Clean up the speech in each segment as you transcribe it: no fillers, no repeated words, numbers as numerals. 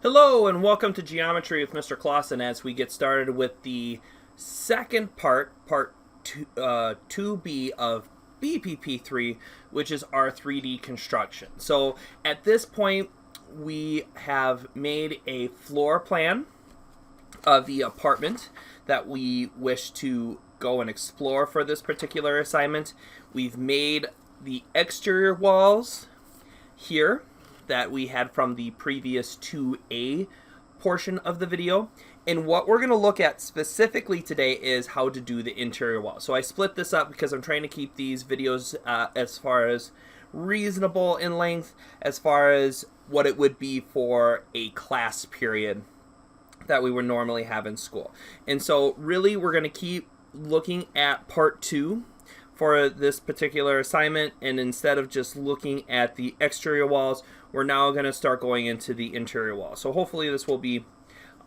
Hello and welcome to Geometry with Mr. Clausen as we get started with the second part 2B of BPP 3, which is our 3D construction. So at this point, we have made a floor plan of the apartment that we wish to go and explore for this particular assignment. We've made the exterior walls here that we had from the previous 2A portion of the video. And what we're going to look at specifically today is how to do the interior wall. So I split this up because I'm trying to keep these videos as far as reasonable in length, as far as what it would be for a class period that we would normally have in school. And so really we're going to keep looking at part 2 for this particular assignment, and instead of just looking at the exterior walls, we're now going to start going into the interior wall. So hopefully this will be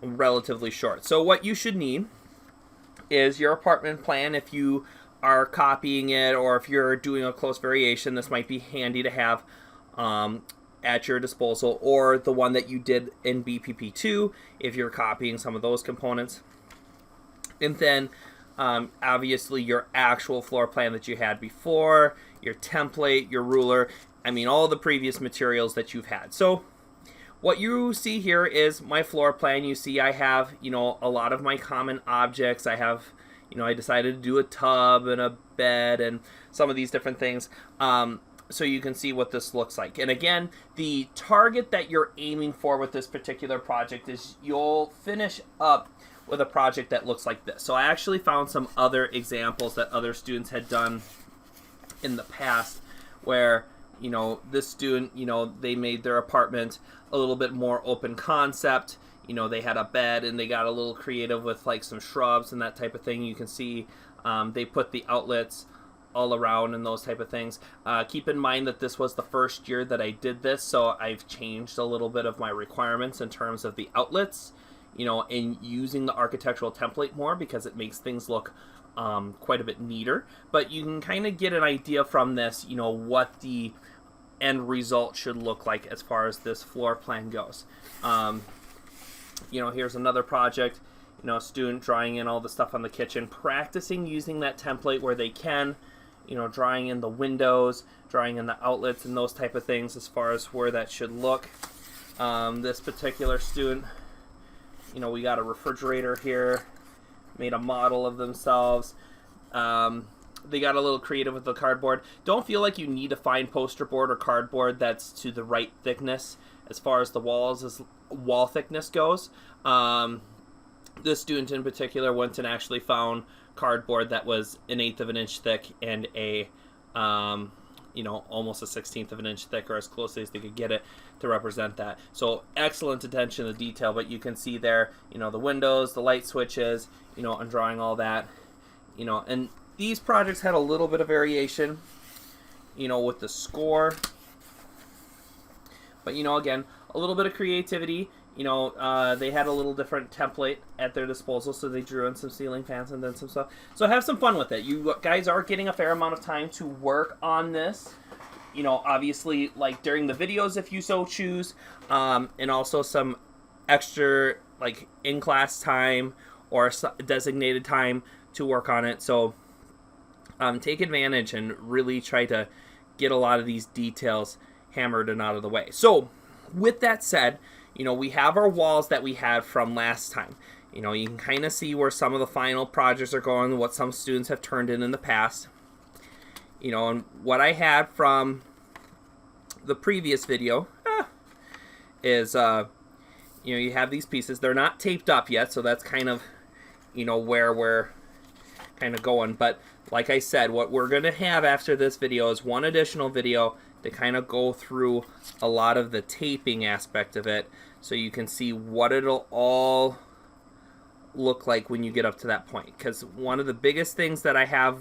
relatively short. So what you should need is your apartment plan. If you are copying it or if you're doing a close variation, this might be handy to have at your disposal, or the one that you did in BPP2 if you're copying some of those components. And then obviously your actual floor plan that you had before, your template, your ruler, I mean all the previous materials that you've had. So what you see here is my floor plan. You see I have, a lot of my common objects. I have, I decided to do a tub and a bed and some of these different things. So you can see what this looks like. And again, the target that you're aiming for with this particular project is you'll finish up with a project that looks like this. So I actually found some other examples that other students had done in the past where, this student, they made their apartment a little bit more open concept. They had a bed and they got a little creative with like some shrubs and that type of thing. You can see they put the outlets all around and those type of things. Keep in mind that this was the first year that I did this, so I've changed a little bit of my requirements in terms of the outlets, and using the architectural template more because it makes things look quite a bit neater. But you can kind of get an idea from this, what the end result should look like as far as this floor plan goes. Here's another project, a student drawing in all the stuff on the kitchen, practicing using that template where they can, drawing in the windows, drawing in the outlets and those type of things as far as where that should look. This particular student, we got a refrigerator here, made a model of themselves. They got a little creative with the cardboard. Don't feel like you need to find poster board or cardboard that's to the right thickness as far as the wall thickness goes. This student in particular went and actually found cardboard that was 1/8 of an inch thick and almost a 1/16 of an inch thick, or as close as they could get it to represent that. So excellent attention to detail, but you can see there, the windows, the light switches, I'm drawing all that, and these projects had a little bit of variation, with the score, but, again, a little bit of creativity. They had a little different template at their disposal, so they drew in some ceiling fans and then some stuff. So have some fun with it. You guys are getting a fair amount of time to work on this. Obviously, like during the videos if you so choose, and also some extra, like, in-class time or designated time to work on it. So take advantage and really try to get a lot of these details hammered and out of the way. So with that said, we have our walls that we had from last time. You can kind of see where some of the final projects are going, what some students have turned in the past. And what I had from the previous video is, you have these pieces. They're not taped up yet, so that's kind of, where we're kind of going. But like I said, what we're going to have after this video is one additional video to kind of go through a lot of the taping aspect of it, so you can see what it'll all look like when you get up to that point. Because one of the biggest things that I have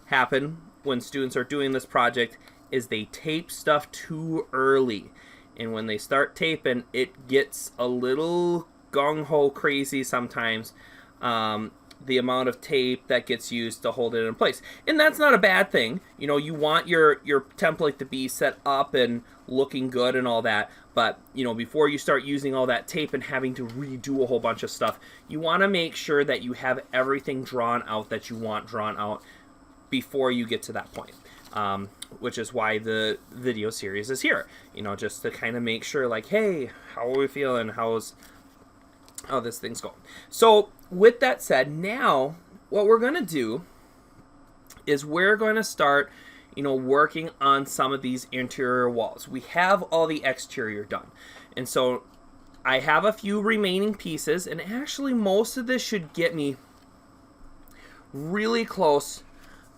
happen when students are doing this project is they tape stuff too early. And when they start taping, it gets a little gung-ho crazy sometimes. The amount of tape that gets used to hold it in place. And that's not a bad thing. You want your template to be set up and looking good and all that. But, you know, before you start using all that tape and having to redo a whole bunch of stuff, you want to make sure that you have everything drawn out that you want drawn out before you get to that point. Which is why the video series is here. You know, just to kind of make sure, like, hey, how are we feeling? How this thing's going? So, with that said, now what we're going to do is we're going to start, you know, working on some of these interior walls. We have all the exterior done. And so I have a few remaining pieces, and actually most of this should get me really close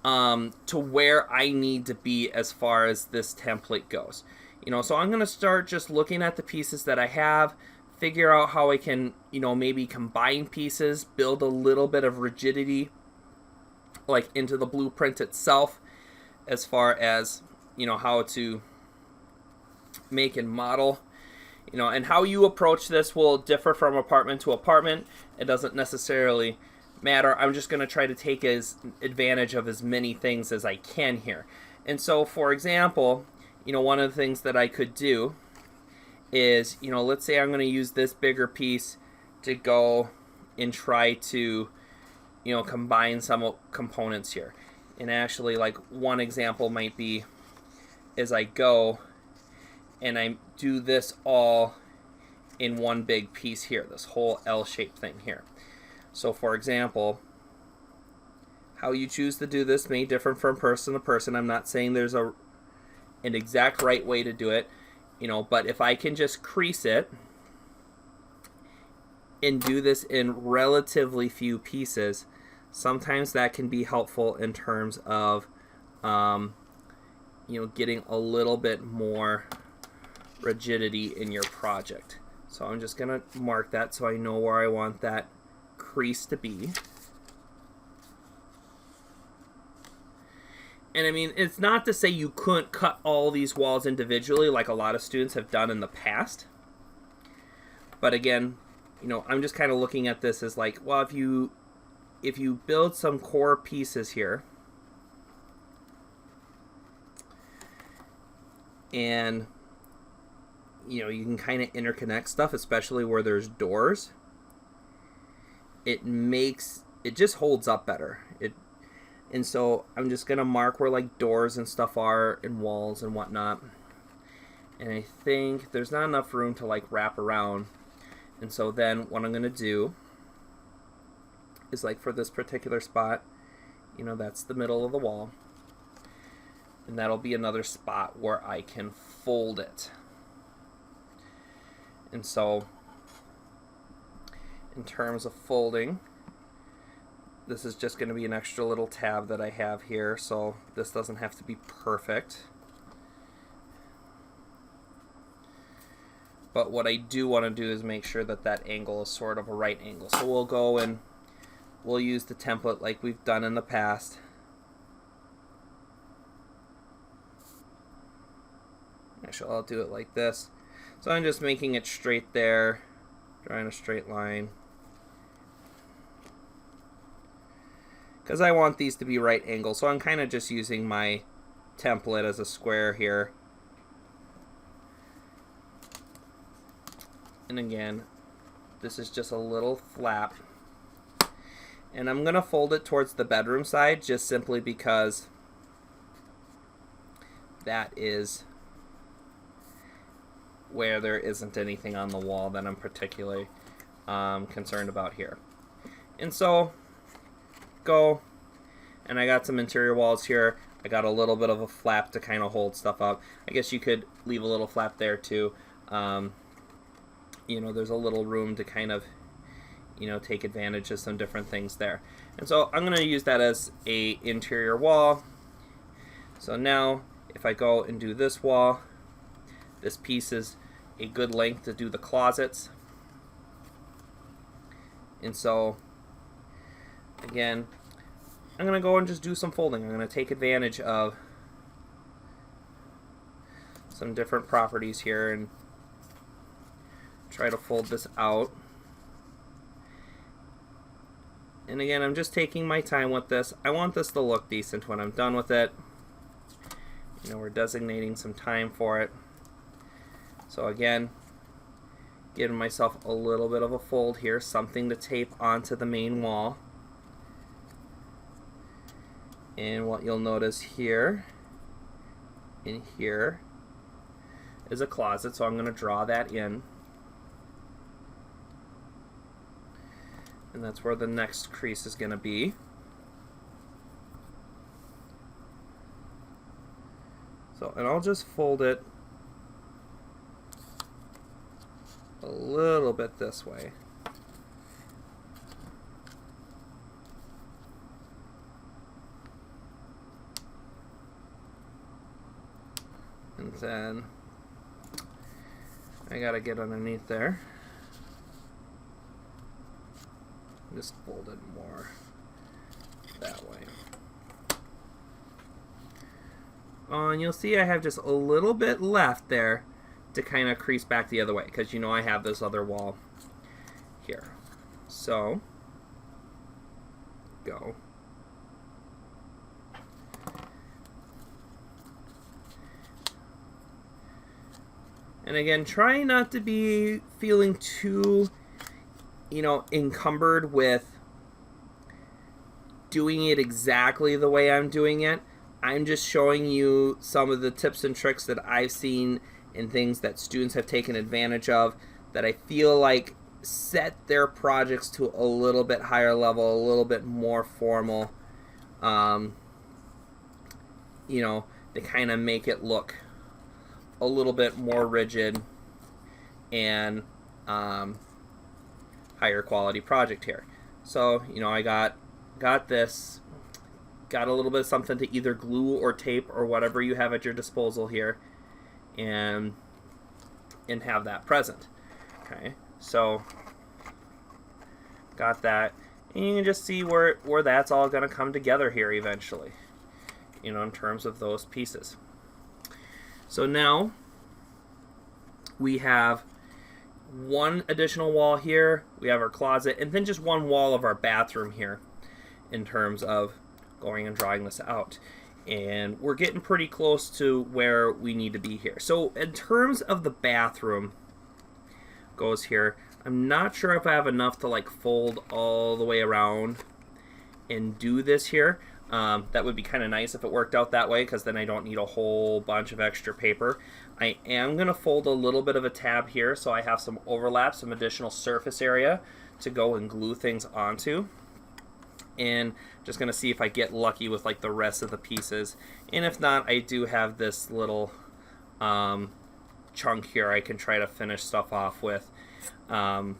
to where I need to be as far as this template goes. You know, so I'm going to start just looking at the pieces that I have, figure out how I can, you know, maybe combine pieces, build a little bit of rigidity like into the blueprint itself, as far as, you know, how to make and model, you know, and how you approach this will differ from apartment to apartment. It doesn't necessarily matter. I'm just going to try to take advantage of as many things as I can here. And so, for example, you know, one of the things that I could do is, you know, let's say I'm going to use this bigger piece to go and try to, you know, combine some components here. And actually, like, one example might be is I go and I do this all in one big piece here, this whole L-shaped thing here. So, for example, how you choose to do this may differ from person to person. I'm not saying there's an exact right way to do it, you know, but if I can just crease it and do this in relatively few pieces, sometimes that can be helpful in terms of, you know, getting a little bit more rigidity in your project. So I'm just going to mark that so I know where I want that crease to be. And I mean, it's not to say you couldn't cut all these walls individually like a lot of students have done in the past. But again, you know, I'm just kind of looking at this as like, well, if you build some core pieces here, and, you know, you can kind of interconnect stuff, especially where there's doors, it just holds up better. And so I'm just going to mark where, like, doors and stuff are, and walls and whatnot. And I think there's not enough room to, like, wrap around. And so then what I'm going to do is, like, for this particular spot, you know, that's the middle of the wall. And that'll be another spot where I can fold it. And so, in terms of folding, this is just going to be an extra little tab that I have here, so this doesn't have to be perfect. But what I do want to do is make sure that that angle is sort of a right angle. So we'll go and we'll use the template like we've done in the past. Actually, I'll do it like this. So I'm just making it straight there, drawing a straight line. Because I want these to be right angles, so I'm kind of just using my template as a square here. And again, this is just a little flap. And I'm going to fold it towards the bedroom side just simply because that is where there isn't anything on the wall that I'm particularly concerned about here. And so, go, and I got some interior walls here. I got a little bit of a flap to kind of hold stuff up. I guess you could leave a little flap there too. You know, there's a little room to kind of, you know, take advantage of some different things there. And so I'm going to use that as a interior wall. So now if I go and do this wall, this piece is a good length to do the closets. And so again, I'm going to go and just do some folding. I'm going to take advantage of some different properties here and try to fold this out. And again, I'm just taking my time with this. I want this to look decent when I'm done with it. You know, we're designating some time for it. So So again, giving myself a little bit of a fold here, something to tape onto the main wall. And what you'll notice here, in here, is a closet, so I'm going to draw that in. And that's where the next crease is going to be. So, and I'll just fold it a little bit this way. And then I gotta get underneath there. Just fold it more that way. Oh, and you'll see I have just a little bit left there to kind of crease back the other way, because you know I have this other wall here. So, go. And again, try not to be feeling too, encumbered with doing it exactly the way I'm doing it. I'm just showing you some of the tips and tricks that I've seen and things that students have taken advantage of that I feel like set their projects to a little bit higher level, a little bit more formal. They kind of make it look a little bit more rigid and higher quality project here. So, I got this, got a little bit of something to either glue or tape or whatever you have at your disposal here, and have that present. Okay, so got that, and you can just see where that's all going to come together here eventually, in terms of those pieces. So now we have one additional wall here, we have our closet, and then just one wall of our bathroom here in terms of going and drawing this out. And we're getting pretty close to where we need to be here. So in terms of the bathroom goes here, I'm not sure if I have enough to like fold all the way around and do this here. That would be kind of nice if it worked out that way, because then I don't need a whole bunch of extra paper. I am going to fold a little bit of a tab here so I have some overlap, some additional surface area to go and glue things onto. And just going to see if I get lucky with like the rest of the pieces. And if not, I do have this little chunk here I can try to finish stuff off with. So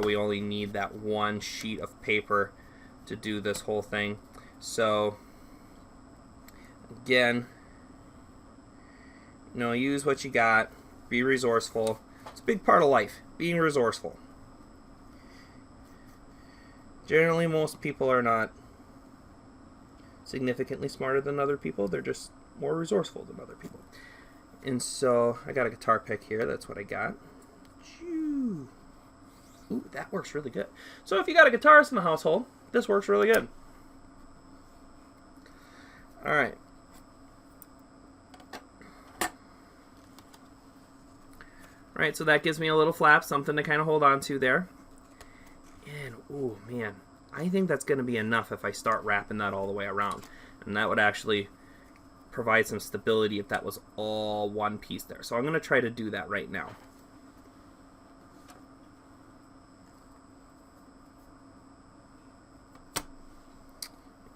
we only need that one sheet of paper to do this whole thing. So again, use what you got, be resourceful. It's a big part of life, being resourceful. Generally, most people are not significantly smarter than other people. They're just more resourceful than other people. And so I got a guitar pick here. That's what I got. Ooh, that works really good. So if you got a guitarist in the household, this works really good. All right. All right, so that gives me a little flap, something to kind of hold on to there. And, oh man, I think that's going to be enough if I start wrapping that all the way around. And that would actually provide some stability if that was all one piece there. So I'm going to try to do that right now.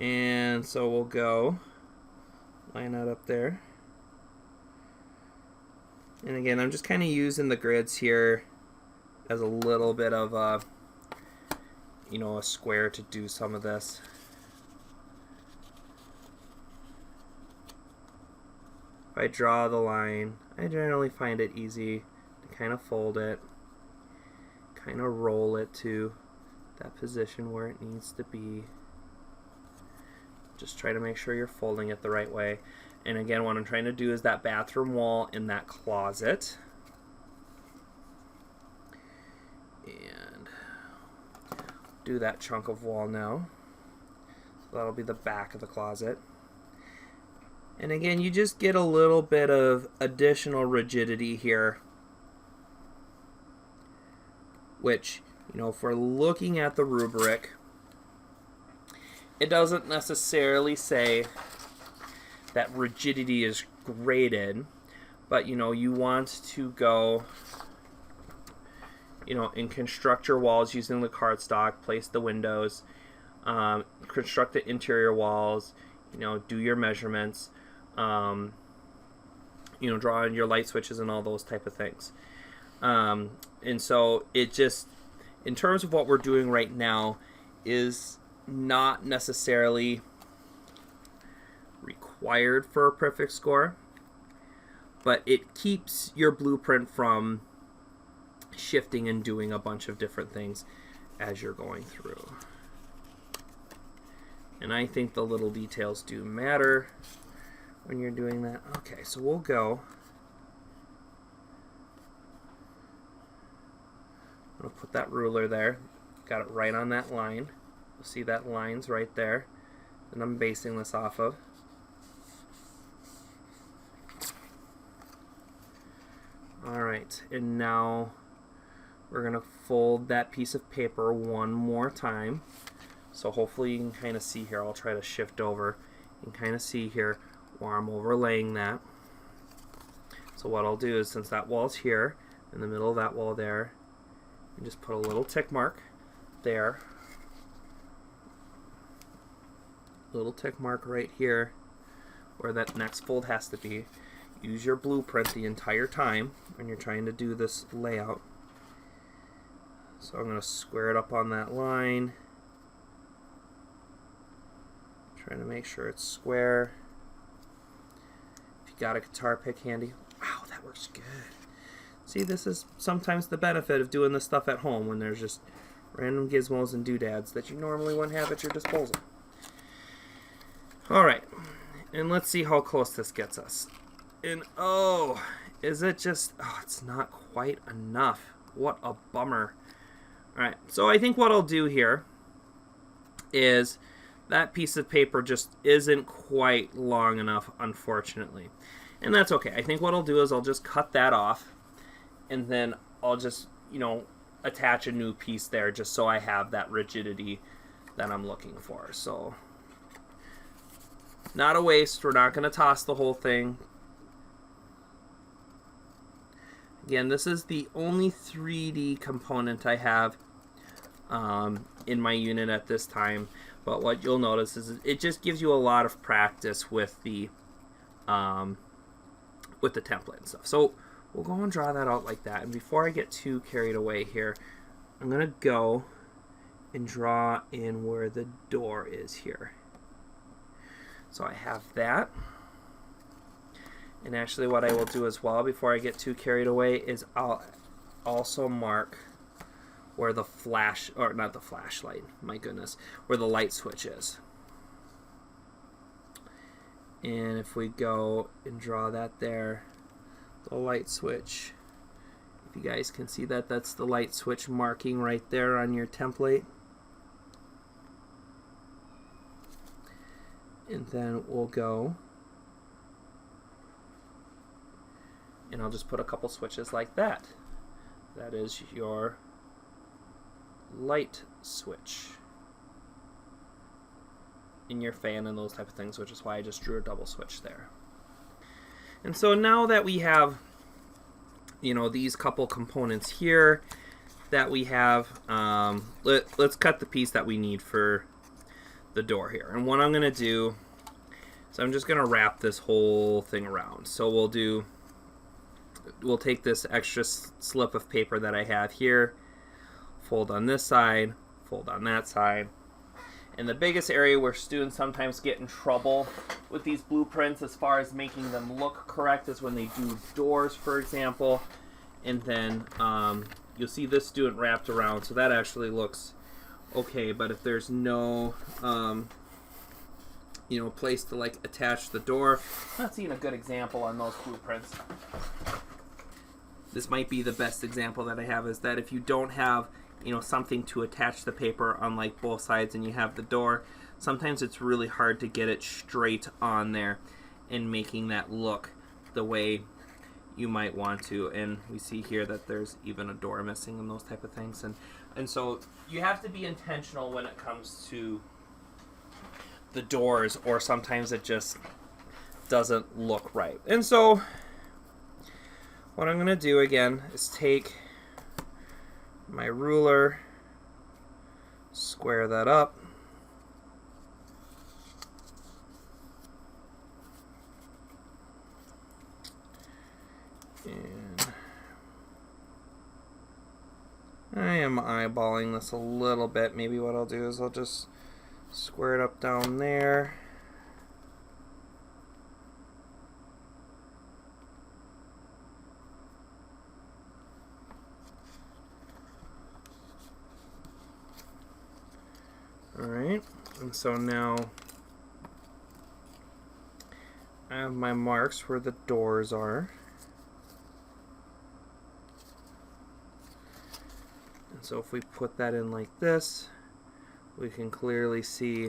And so we'll go line that up there. And again, I'm just kind of using the grids here as a little bit of a square to do some of this. If I draw the line, I generally find it easy to kind of fold it, kind of roll it to that position where it needs to be. Just try to make sure you're folding it the right way. And again, what I'm trying to do is that bathroom wall in that closet. And do that chunk of wall now. So that'll be the back of the closet. And again, you just get a little bit of additional rigidity here which, you know, if we're looking at the rubric, it doesn't necessarily say that rigidity is graded, but, you know, you want to go, you know, and construct your walls using the cardstock, place the windows, construct the interior walls, you know, do your measurements, you know, draw in your light switches and all those type of things. And so it just, in terms of what we're doing right now, is not necessarily required for a perfect score, but it keeps your blueprint from shifting and doing a bunch of different things as you're going through. And I think the little details do matter when you're doing that. Okay, so we'll go. I'm going to put that ruler there. Got it right on that line. You'll see that line's right there. And I'm basing this off of. Alright, and now we're going to fold that piece of paper one more time. So hopefully you can kind of see here. I'll try to shift over and kind of see here where I'm overlaying that. So what I'll do is, since that wall's here, in the middle of that wall there, and just put a little tick mark there. Little tick mark right here where that next fold has to be. Use your blueprint the entire time when you're trying to do this layout. So I'm going to square it up on that line. Trying to make sure it's square. If you got a guitar pick handy, wow, that works good. See, this is sometimes the benefit of doing this stuff at home when there's just random gizmos and doodads that you normally wouldn't have at your disposal. Alright, and let's see how close this gets us. And oh, is it just, oh, it's not quite enough. What a bummer. Alright, so I think what I'll do here is that piece of paper just isn't quite long enough, unfortunately. And that's okay. I think what I'll do is I'll just cut that off, and then I'll just, you know, attach a new piece there just so I have that rigidity that I'm looking for. So, not a waste. We're not going to toss the whole thing. Again, this is the only 3D component I have in my unit at this time. But what you'll notice is it just gives you a lot of practice with the template and stuff. So we'll go and draw that out like that. And before I get too carried away here, I'm going to go and draw in where the door is here. So I have that. And actually what I will do as well before I get too carried away is I'll also mark where the flash, or not the flashlight, my goodness, where the light switch is. And if we go and draw that there, the light switch, if you guys can see that, that's the light switch marking right there on your template. And then we'll go, and I'll just put a couple switches like that. That is your light switch in your fan and those type of things, which is why I just drew a double switch there. And so now that we have, you know, these couple components here that we have, let's cut the piece that we need for the door here. And what I'm going to do is I'm just going to wrap this whole thing around. So we'll take this extra slip of paper that I have here, fold on this side, fold on that side. And the biggest area where students sometimes get in trouble with these blueprints as far as making them look correct is when they do doors, for example. And then you'll see this student wrapped around, so that actually looks okay. But if there's no you know, place to like attach the door, I'm not seeing a good example on those blueprints. This might be the best example that I have, is that if you don't have, you know, something to attach the paper on like both sides and you have the door, sometimes it's really hard to get it straight on there and making that look the way you might want to. And we see here that there's even a door missing and those type of things. And so you have to be intentional when it comes to the doors, or sometimes it just doesn't look right. And so what I'm going to do again is take my ruler, square that up, and I am eyeballing this a little bit. Maybe what I'll do is I'll just square it up down there. Alright, and so now I have my marks where the doors are. And so if we put that in like this, we can clearly see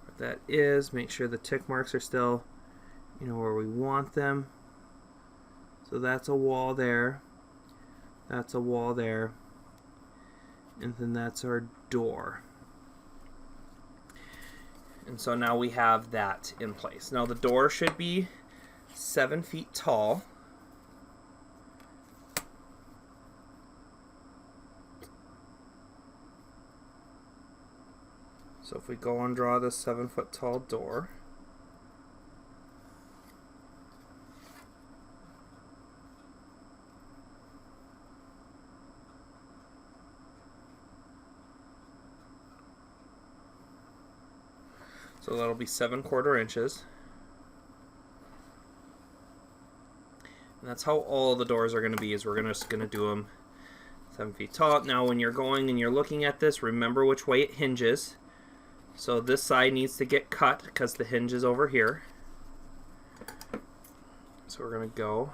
what that is. Make sure the tick marks are still, where we want them. So that's a wall there. That's a wall there. And then that's our door. And so now we have that in place. Now the door should be 7 feet tall. So if we go and draw this 7-foot tall door, so that'll be 7/4 inches. And that's how all the doors are going to be, is we're just going to do them 7 feet tall. Now when you're going and you're looking at this, remember which way it hinges. So this side needs to get cut because the hinge is over here. So we're going to go.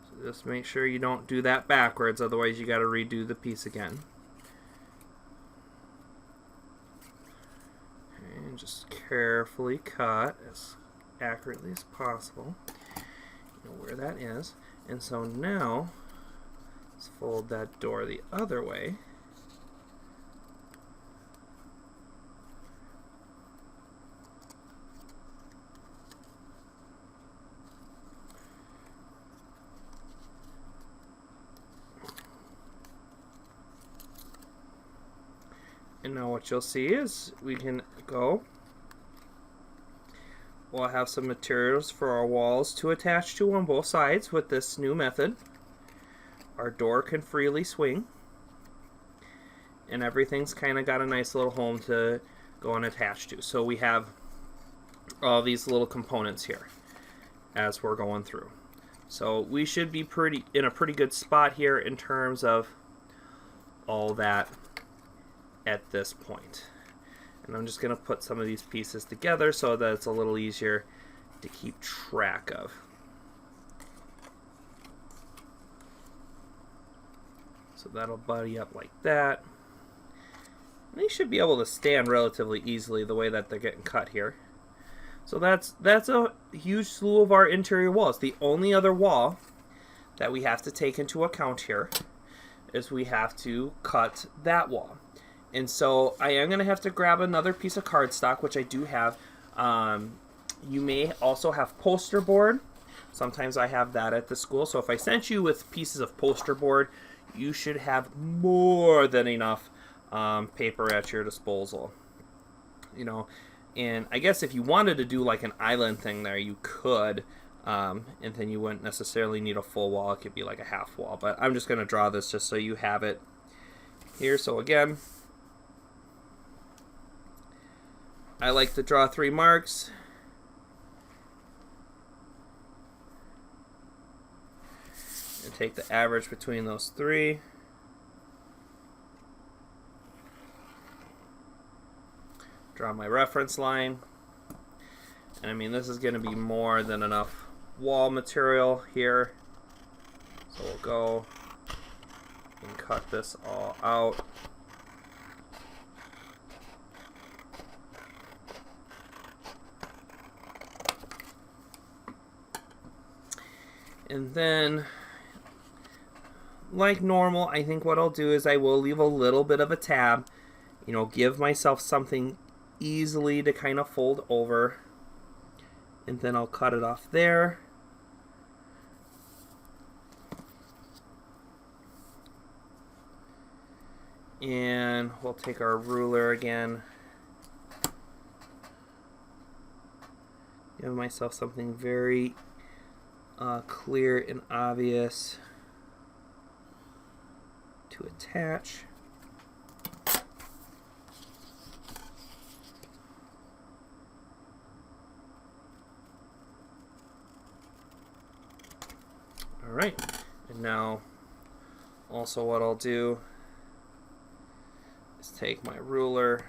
So just make sure you don't do that backwards, otherwise you got to redo the piece again. And just carefully cut as accurately as possible. You know where that is. And so now let's fold that door the other way. And now what you'll see is we can go. We'll have some materials for our walls to attach to on both sides with this new method. Our door can freely swing. And everything's kind of got a nice little home to go and attach to. So we have all these little components here as we're going through. So we should be in a pretty good spot here in terms of all that at this point. And I'm just going to put some of these pieces together so that it's a little easier to keep track of. So that'll buddy up like that. And they should be able to stand relatively easily the way that they're getting cut here. So that's a huge slew of our interior walls. The only other wall that we have to take into account here is we have to cut that wall. And so I am going to have to grab another piece of cardstock, which I do have. You may also have poster board. Sometimes I have that at the school. So if I sent you with pieces of poster board, you should have more than enough paper at your disposal. And I guess if you wanted to do like an island thing there, you could. And then you wouldn't necessarily need a full wall. It could be like a half wall. But I'm just going to draw this just so you have it here. So again, I like to draw 3 marks. And take the average between those 3. Draw my reference line. And I mean, this is going to be more than enough wall material here. So we'll go and cut this all out. And then, like normal, I think what I'll do is I will leave a little bit of a tab, you know, give myself something easily to kind of fold over, and then I'll cut it off there. And we'll take our ruler again. Give myself something very clear and obvious to attach. All right, and now also what I'll do is take my ruler,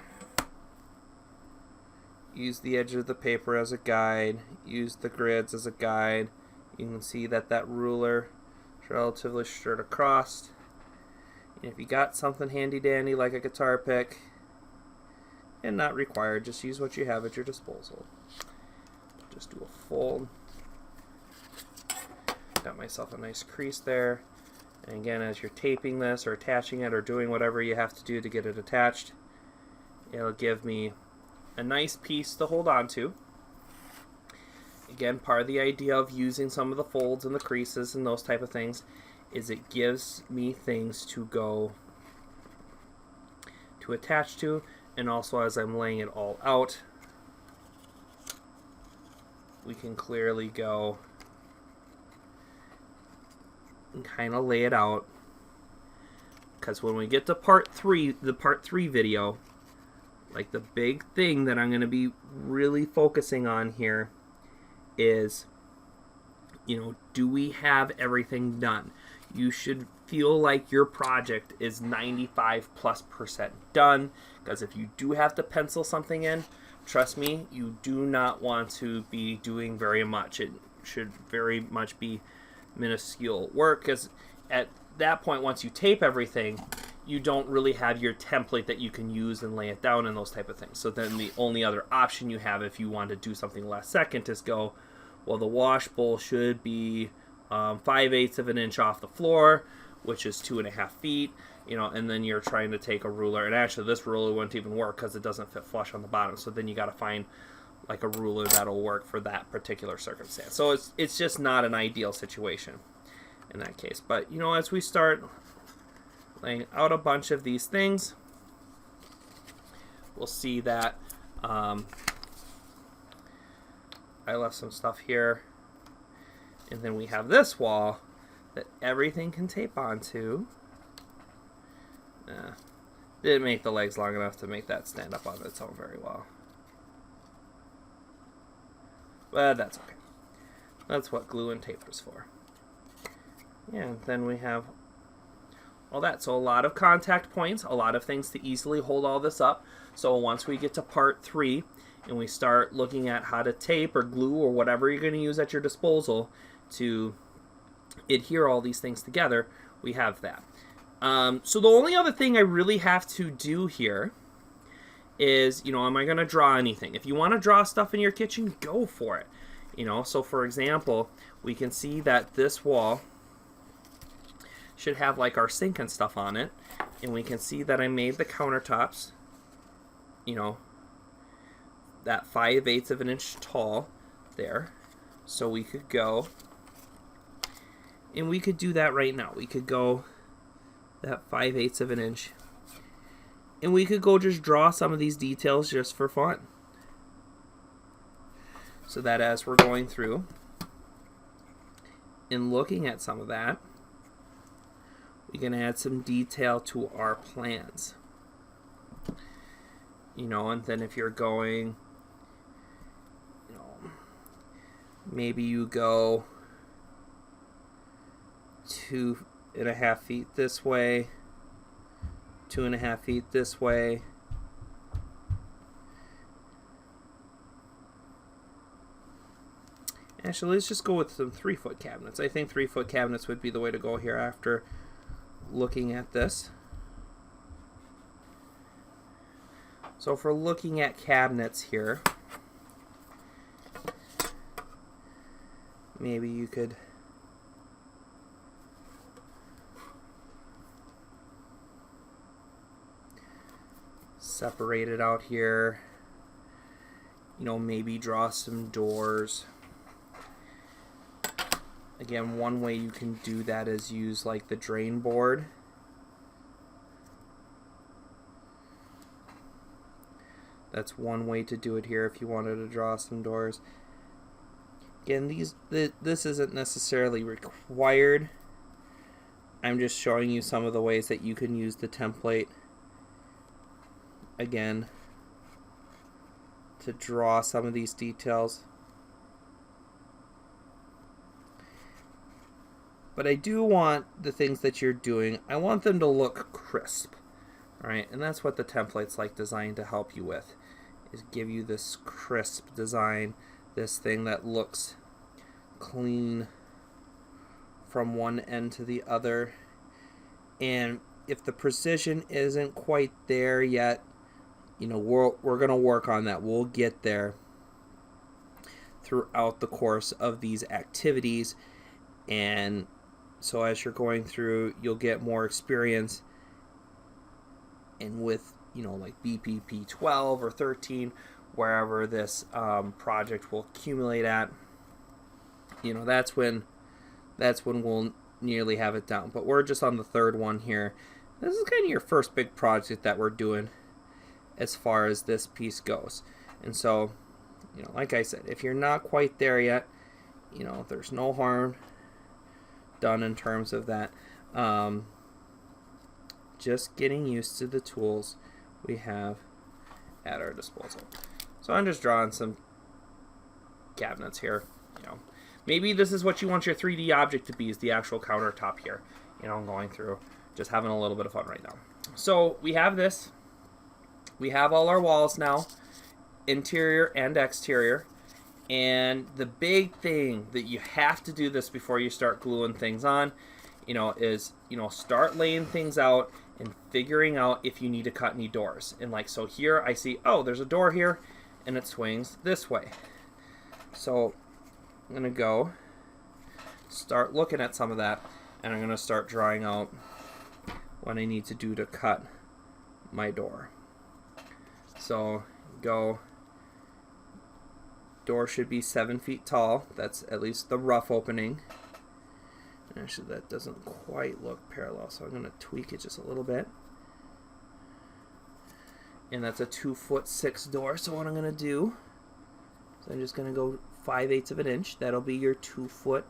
use the edge of the paper as a guide, use the grids as a guide. You can see that that ruler is relatively straight across. And if you got something handy dandy like a guitar pick, and not required, just use what you have at your disposal. Just do a fold. Got myself a nice crease there. And again, as you're taping this or attaching it or doing whatever you have to do to get it attached, it'll give me a nice piece to hold on to. Again, part of the idea of using some of the folds and the creases and those type of things is it gives me things to go to attach to, and also as I'm laying it all out, we can clearly go and kind of lay it out, because when we get to part 3, the part 3 video, like the big thing that I'm going to be really focusing on here is, you know, do we have everything done? You should feel like your project is 95+% done, because if you do have to pencil something in, trust me, you do not want to be doing very much. It should very much be minuscule work, because at that point, once you tape everything, you don't really have your template that you can use and lay it down and those type of things. So then the only other option you have if you want to do something last second is go, well, the wash bowl should be 5/8 of an inch off the floor, which is 2.5 feet, you know, and then you're trying to take a ruler, and actually this ruler wouldn't even work because it doesn't fit flush on the bottom. So then you got to find like a ruler that'll work for that particular circumstance. So it's just not an ideal situation in that case. But you know, as we start laying out a bunch of these things, we'll see that I left some stuff here, and then we have this wall that everything can tape onto. Didn't make the legs long enough to make that stand up on its own very well, but that's okay. That's what glue and tape is for. Yeah, and then we have all that. So a lot of contact points, a lot of things to easily hold all this up. So once we get to part 3 and we start looking at how to tape or glue or whatever you're going to use at your disposal to adhere all these things together, we have that. So the only other thing I really have to do here is, you know, am I going to draw anything? If you want to draw stuff in your kitchen, go for it. You know, so for example, we can see that this wall should have like our sink and stuff on it, and we can see that I made the countertops, you know, that 5/8 of an inch tall there. So we could go, and we could do that right now. We could go that 5/8 of an inch, and we could go just draw some of these details just for fun. So that as we're going through and looking at some of that, we can add some detail to our plans. You know, and then if you're going, you know, maybe you go 2.5 feet this way, 2.5 feet this way. Actually, let's just go with some 3-foot cabinets. I think 3-foot cabinets would be the way to go here after looking at this. So if we're looking at cabinets here, maybe you could separate it out here. You know, maybe draw some doors. Again, one way you can do that is use like the drain board. That's one way to do it here if you wanted to draw some doors. Again, this isn't necessarily required. I'm just showing you some of the ways that you can use the template, again, to draw some of these details. But I do want the things that you're doing, I want them to look crisp. Alright, and that's what the template's like designed to help you with, is give you this crisp design, this thing that looks clean from one end to the other. And if the precision isn't quite there yet, you know, we're going to work on that. We'll get there throughout the course of these activities. And so as you're going through, you'll get more experience. And with, you know, like BPP 12 or 13, wherever this project will accumulate at, you know, that's when we'll nearly have it down. But we're just on the third one here. This is kind of your first big project that we're doing as far as this piece goes. And so, you know, like I said, if you're not quite there yet, you know, there's no harm done in terms of that. Just getting used to the tools we have at our disposal. So I'm just drawing some cabinets here. You know, maybe this is what you want your 3D object to be, is the actual countertop here. You know, I'm going through, just having a little bit of fun right now. So we have this. We have all our walls now, interior and exterior. And the big thing that you have to do this before you start gluing things on, you know, is, you know, start laying things out and figuring out if you need to cut any doors. And like, so here I see, oh, there's a door here and it swings this way. So I'm going to go start looking at some of that, and I'm going to start drawing out what I need to do to cut my door. So go, door should be 7 feet tall. That's at least the rough opening. Actually, that doesn't quite look parallel, so I'm going to tweak it just a little bit. And that's a 2'6" door. So what I'm going to do is I'm just going to go 5/8 of an inch. That'll be your 2'6"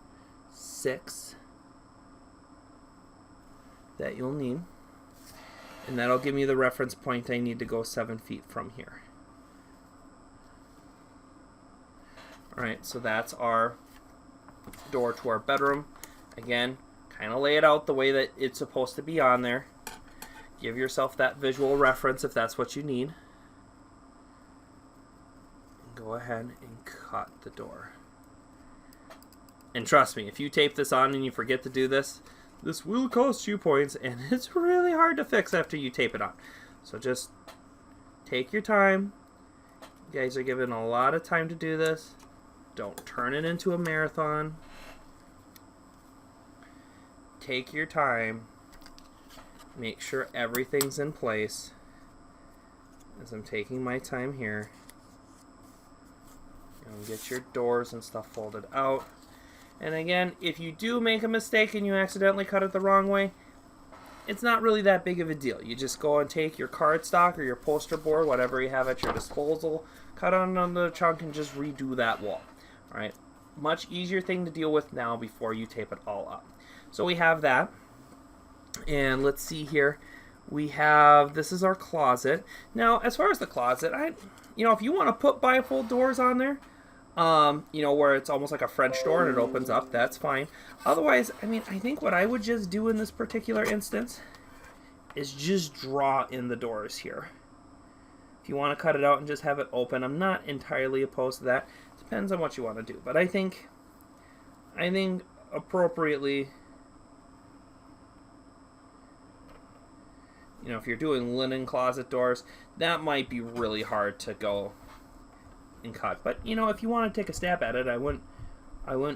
that you'll need. And that'll give me the reference point I need to go 7 feet from here. Alright, so that's our door to our bedroom. Again, kind of lay it out the way that it's supposed to be on there. Give yourself that visual reference if that's what you need. Go ahead and cut the door. And trust me, if you tape this on and you forget to do this, this will cost you points, and it's really hard to fix after you tape it on. So just take your time. You guys are given a lot of time to do this. Don't turn it into a marathon. Take your time. Make sure everything's in place. As I'm taking my time here. And get your doors and stuff folded out. And again, if you do make a mistake and you accidentally cut it the wrong way, it's not really that big of a deal. You just go and take your cardstock or your poster board, whatever you have at your disposal, cut on another chunk and just redo that wall. Alright, much easier thing to deal with now before you tape it all up. So we have that. And let's see here. We have, this is our closet. Now, as far as the closet, you know, if you want to put bifold doors on there, you know, where it's almost like a French door and it opens up, that's fine. Otherwise, I mean, I think what I would just do in this particular instance is just draw in the doors here. If you want to cut it out and just have it open, I'm not entirely opposed to that. Depends on what you want to do. But I think appropriately, you know, if you're doing linen closet doors, that might be really hard to go and cut. But you know, if you want to take a stab at it, I wouldn't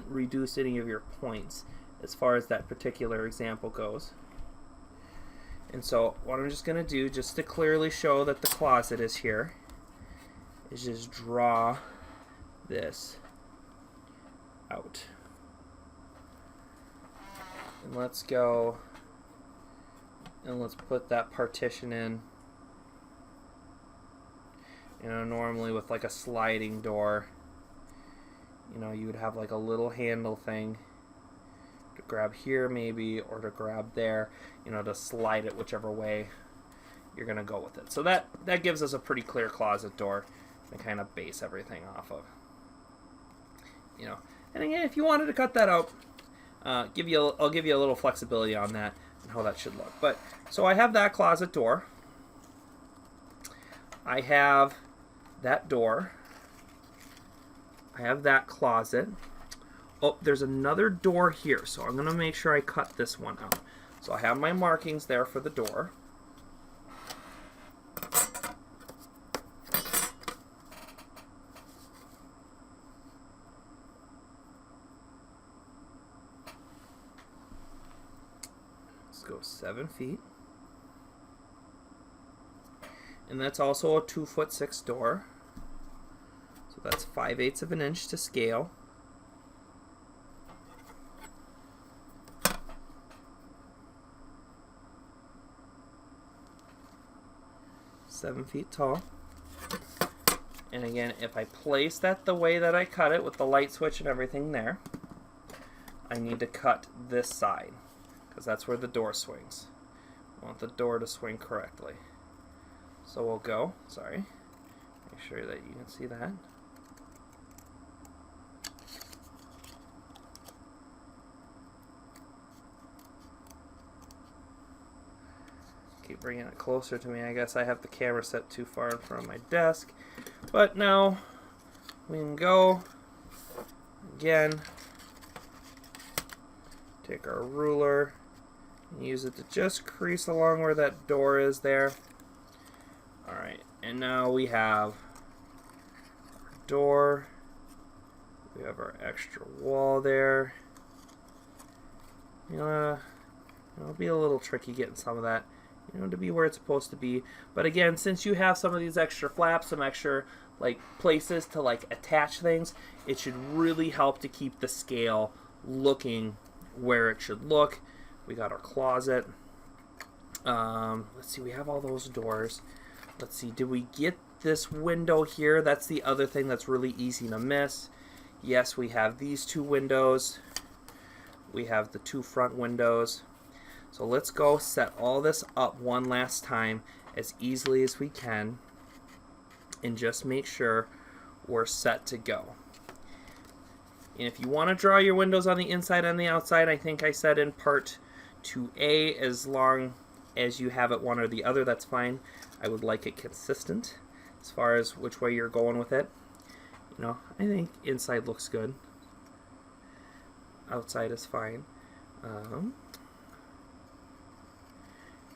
reduce any of your points as far as that particular example goes. And so what I'm just going to do, just to clearly show that the closet is here, is just draw this out. And let's go and let's put that partition in. You know, normally with like a sliding door, you know, you would have like a little handle thing to grab here maybe, or to grab there, you know, to slide it whichever way you're going to go with it. So that gives us a pretty clear closet door to kind of base everything off of. You know, and again, if you wanted to cut that out, I'll give you a little flexibility on that and how that should look. But so I have that closet door. I have that door. I have that closet. Oh, there's another door here, so I'm going to make sure I cut this one out. So I have my markings there for the door. Let's go 7 feet. And that's also a 2'6" door. So that's 5/8 of an inch to scale. Seven feet tall. And again, if I place that the way that I cut it with the light switch and everything there, I need to cut this side because that's where the door swings. I want the door to swing correctly. So we'll go, sorry, make sure that you can see that. Keep bringing it closer to me. I guess I have the camera set too far in front of my desk. But now we can go again, take our ruler and use it to just crease along where that door is there. Alright, and now we have our door, we have our extra wall there. You know, it'll be a little tricky getting some of that, you know, to be where it's supposed to be. But again, since you have some of these extra flaps, some extra like places to like attach things, it should really help to keep the scale looking where it should look. We got our closet. Let's see, we have all those doors. Let's see, did we get this window here? That's the other thing that's really easy to miss. Yes, we have these two windows. We have the two front windows. So let's go set all this up one last time as easily as we can and just make sure we're set to go. And if you want to draw your windows on the inside and the outside, I think I said in part 2A, as long as you have it one or the other, that's fine. I would like it consistent as far as which way you're going with it. You know, I think inside looks good. Outside is fine.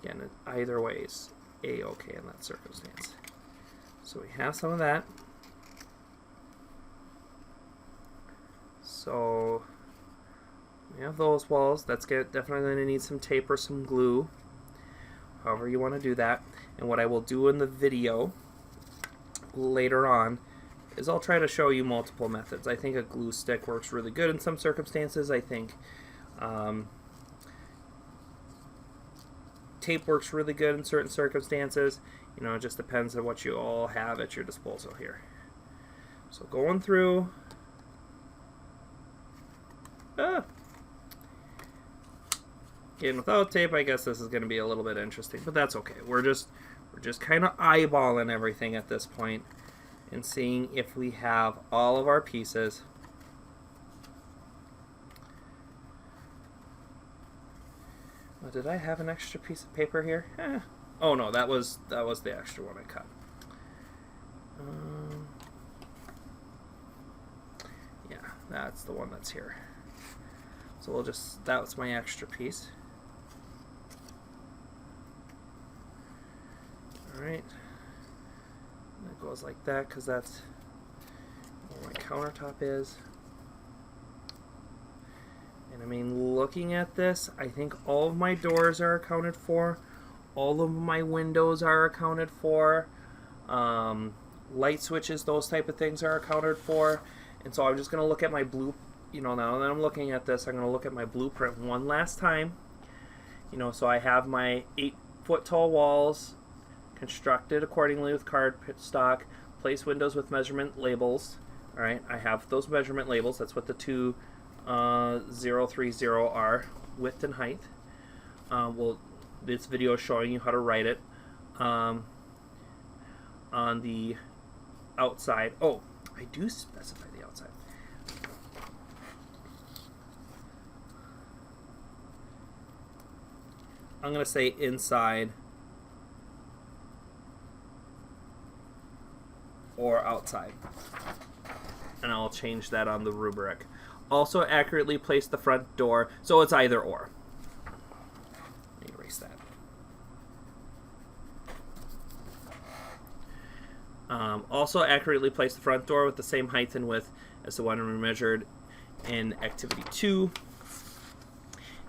Again, either way is A-okay in that circumstance. So we have some of that. So we have those walls. That's definitely going to need some tape or some glue, however you want to do that. And what I will do in the video later on is I'll try to show you multiple methods. I think a glue stick works really good in some circumstances. I think tape works really good in certain circumstances. You know, it just depends on what you all have at your disposal here. So going through. Again, without tape, I guess this is going to be a little bit interesting, but that's okay. We're just kind of eyeballing everything at this point and seeing if we have all of our pieces. Oh, did I have an extra piece of paper here? Oh no, that was the extra one I cut. Yeah, that's the one that's here. So we'll just, that was my extra piece. Alright. That goes like that because that's where my countertop is. And I mean, looking at this, I think all of my doors are accounted for. all of my windows are accounted for. Light switches, those type of things are accounted for. And so I'm just going to look at my now that I'm looking at this, I'm going to look at my blueprint one last time. So I have my 8-foot tall walls constructed accordingly with cardstock, place windows with measurement labels. All right, I have those measurement labels. That's what the 2030 are, width and height. This video is showing you how to write it on the outside. Oh, I do specify the outside. I'm going to say inside or outside. And I'll change that on the rubric. Also accurately place the front door, so it's either or. Let me erase that. Also accurately place the front door with the same height and width as the one we measured in Activity 2.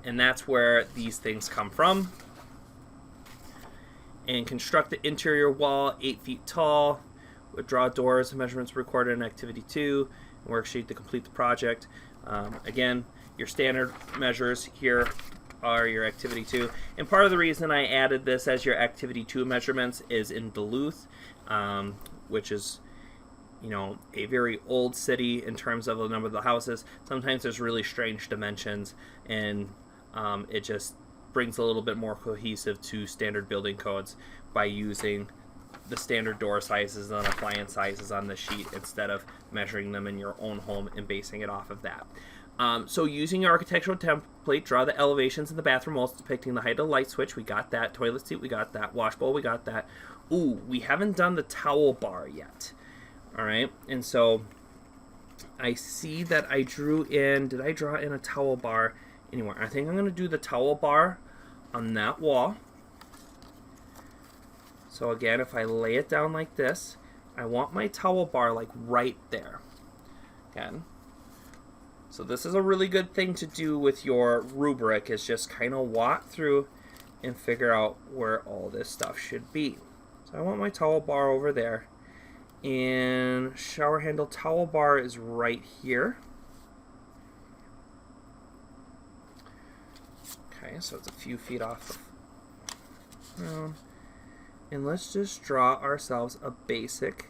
And that's where these things come from. And construct the interior wall 8 feet tall. Draw doors, measurements recorded in Activity 2, and worksheet to complete the project. Again, your standard measures here are your Activity 2. And part of the reason I added this as your Activity 2 measurements is in Duluth, which is, a very old city in terms of the number of the houses. Sometimes there's really strange dimensions, and it just brings a little bit more cohesive to standard building codes by using the standard door sizes and appliance sizes on the sheet instead of measuring them in your own home and basing it off of that. So using your architectural template, draw the elevations in the bathroom walls depicting the height of the light switch. We got that. Toilet seat, we got that. Wash bowl, we got that. Ooh, we haven't done the towel bar yet. All right, and so I see that I drew in, did I draw in a towel bar anywhere? I think I'm going to do the towel bar on that wall. So again, if I lay it down like this, I want my towel bar like right there. Again. So this is a really good thing to do with your rubric, is just kind of walk through and figure out where all this stuff should be. So I want my towel bar over there. And shower handle towel bar is right here. Okay, so it's a few feet off the ground. And let's just draw ourselves a basic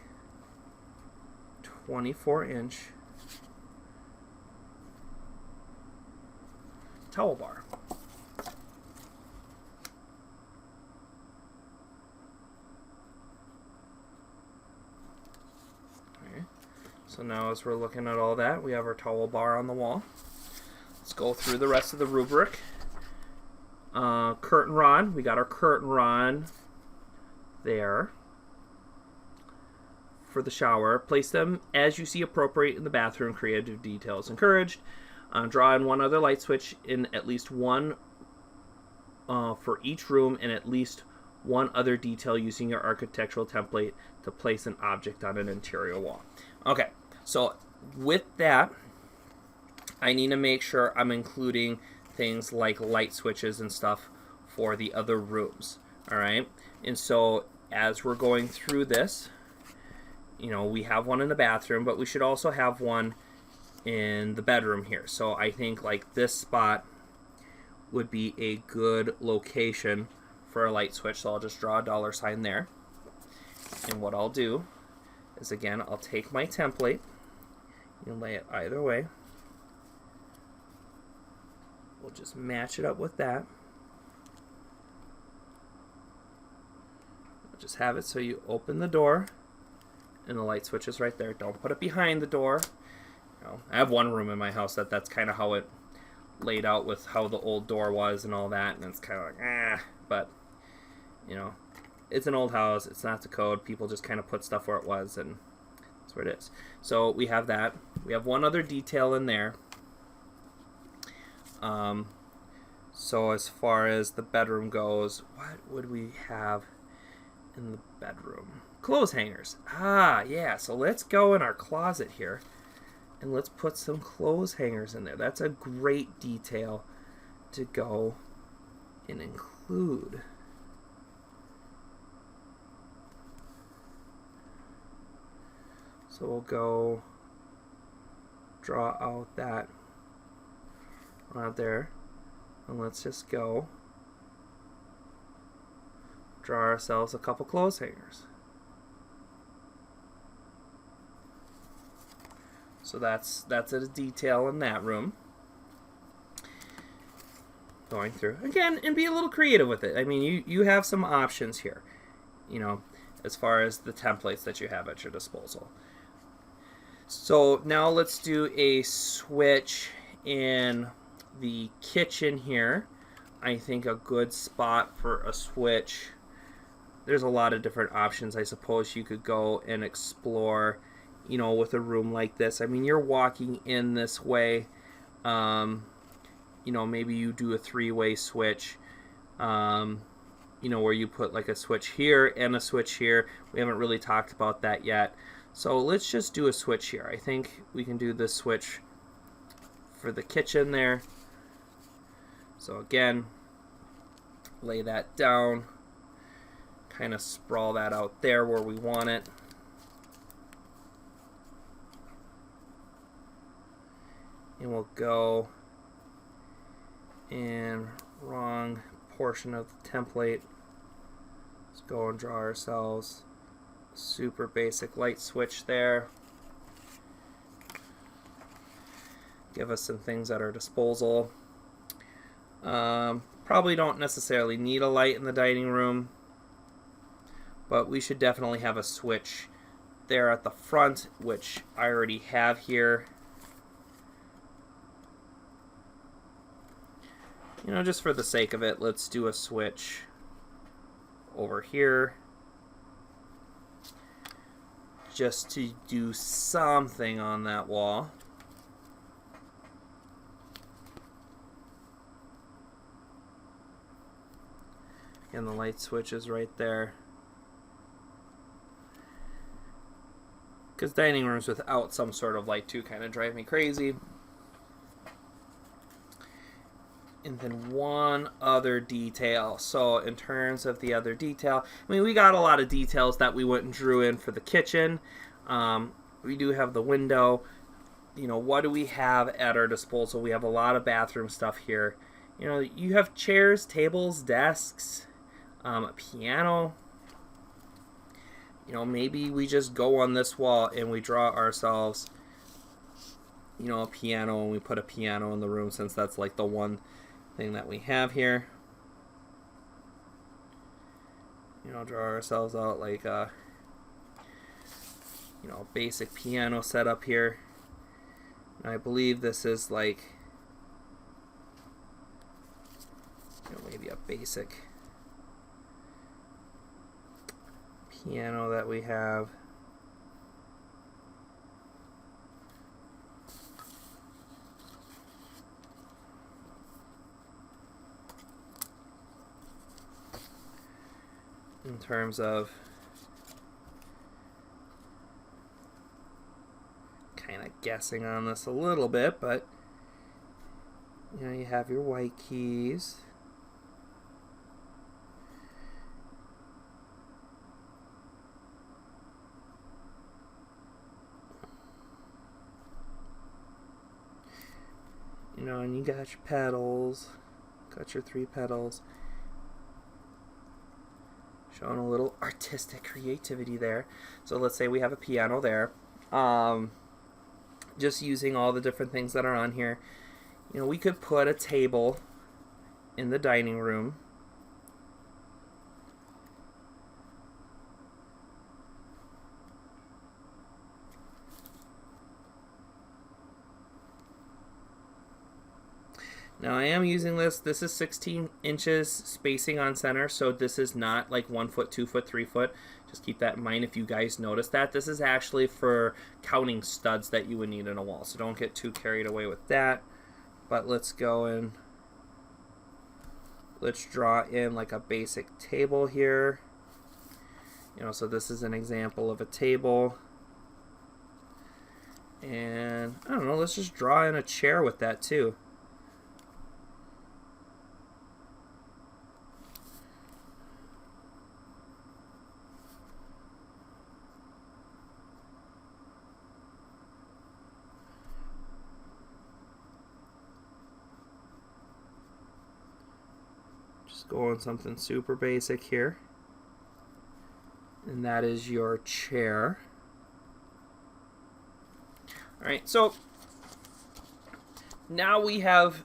24-inch towel bar. Okay. So now as we're looking at all that, we have our towel bar on the wall. Let's go through the rest of the rubric. Curtain rod. We got our curtain rod there for the shower. Place them as you see appropriate in the bathroom. Creative details encouraged. Draw in one other light switch in at least one for each room, and at least one other detail using your architectural template to place an object on an interior wall. Okay, so with that, I need to make sure I'm including things like light switches and stuff for the other rooms. All right, and so as we're going through this, we have one in the bathroom, but we should also have one in the bedroom here. So I think like this spot would be a good location for a light switch. So I'll just draw a $sign there. And what I'll do is, again, I'll take my template and lay it either way. We'll just match it up with that. I'll just have it so you open the door and the light switch is right there. Don't put it behind the door. I have one room in my house that's kind of how it laid out with how the old door was and all that, and it's kind of like, but, it's an old house. It's not the code. People just kind of put stuff where it was, and that's where it is. So we have that. We have one other detail in there. So as far as the bedroom goes, what would we have in the bedroom? Clothes hangers. Yeah, so let's go in our closet here and let's put some clothes hangers in there. That's a great detail to go and include. So we'll go draw out that right there, and let's just go draw ourselves a couple clothes hangers. So that's a detail in that room. Going through again and be a little creative with it. I mean, you have some options here, you know, as far as the templates that you have at your disposal. So now let's do a switch in the kitchen here. I think a good spot for a switch, there's a lot of different options I suppose you could go and explore, you know, with a room like this. I mean, you're walking in this way, you know, maybe you do a three-way switch, you know, where you put like a switch here and a switch here. We haven't really talked about that yet. So let's just do a switch here. I think we can do this switch for the kitchen there. So again, lay that down, kind of sprawl that out there where we want it. And we'll go in wrong portion of the template. Let's go and draw ourselves a super basic light switch there. Give us some things at our disposal. Probably don't necessarily need a light in the dining room, but we should definitely have a switch there at the front, which I already have here. You know, just for the sake of it, let's do a switch over here, just to do something on that wall. And the light switch is right there. Because dining rooms without some sort of light too kind of drive me crazy. And then one other detail. So in terms of the other detail, I mean, we got a lot of details that we went and drew in for the kitchen. We do have the window. You know, what do we have at our disposal? We have a lot of bathroom stuff here. You know, you have chairs, tables, desks, a piano. You know, maybe we just go on this wall and we draw ourselves, you know, a piano, and we put a piano in the room since that's like the one thing that we have here. You know, draw ourselves out like a, you know, basic piano setup here. And I believe this is like, you know, maybe a basic piano that we have. In terms of kind of guessing on this a little bit, but you know, you have your white keys. You know, and you got your pedals, got your 3 pedals. Showing a little artistic creativity there. So let's say we have a piano there. Just using all the different things that are on here. You know, we could put a table in the dining room. Now I am using this. This is 16 inches spacing on center, so this is not like 1 foot, 2 foot, 3 foot. Just keep that in mind if you guys notice that. This is actually for counting studs that you would need in a wall, so don't get too carried away with that. But let's go and let's draw in like a basic table here. You know, so this is an example of a table. And I don't know, let's just draw in a chair with that too. Just go on something super basic here. And that is your chair. Alright, so now we have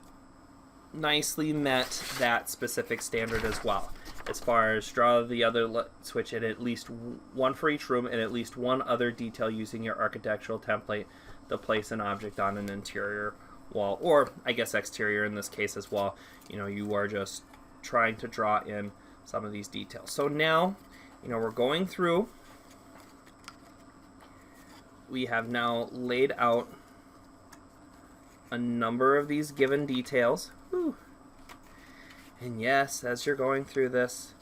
nicely met that specific standard as well. As far as draw the other switch at least one for each room and at least one other detail using your architectural template to place an object on an interior wall, or I guess exterior in this case as well. You know, you are just trying to draw in some of these details. So now, you know, we're going through. We have now laid out a number of these given details. Whew. And yes, as you're going through this,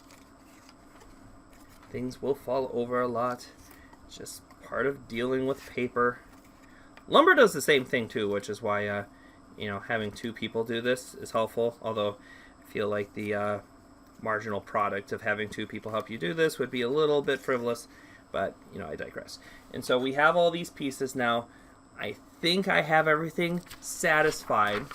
things will fall over a lot. It's just part of dealing with paper. Lumber does the same thing too, which is why you know, having two people do this is helpful. Although I feel like the marginal product of having two people help you do this would be a little bit frivolous, but you know, I digress. And so we have all these pieces now. I think I have everything satisfied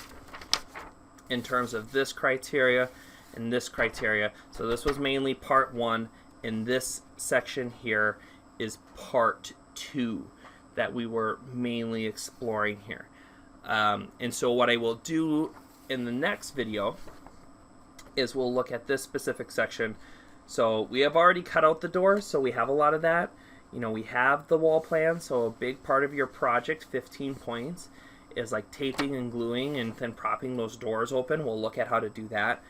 in terms of this criteria and this criteria. So this was mainly part 1, and this section here is part 2 that we were mainly exploring here. And so what I will do in the next video is we'll look at this specific section. So we have already cut out the doors, so we have a lot of that. You know, we have the wall plan, so a big part of your project, 15 points, is like taping and gluing and then propping those doors open. We'll look at how to do that.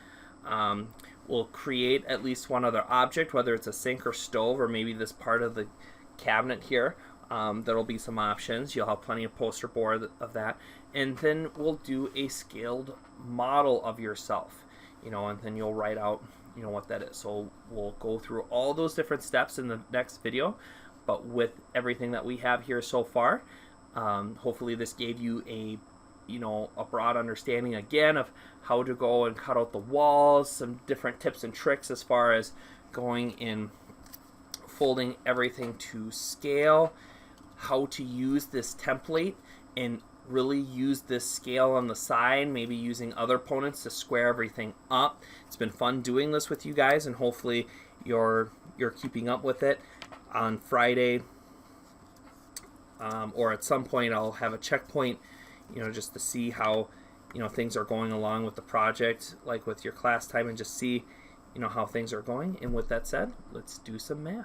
We'll create at least one other object, whether it's a sink or stove, or maybe this part of the cabinet here. There'll be some options. You'll have plenty of poster board of that. And then we'll do a scaled model of yourself, you know, and then you'll write out, you know, what that is. So we'll go through all those different steps in the next video, but with everything that we have here so far, hopefully this gave you a, you know, a broad understanding again of how to go and cut out the walls, some different tips and tricks as far as going in folding everything to scale, how to use this template and really use this scale on the side, maybe using other opponents to square everything up. It's been fun doing this with you guys, and hopefully you're keeping up with it. On Friday, or at some point, I'll have a checkpoint, you know, just to see how, you know, things are going along with the project, like with your class time, and just see, you know, how things are going. And with that said, let's do some math.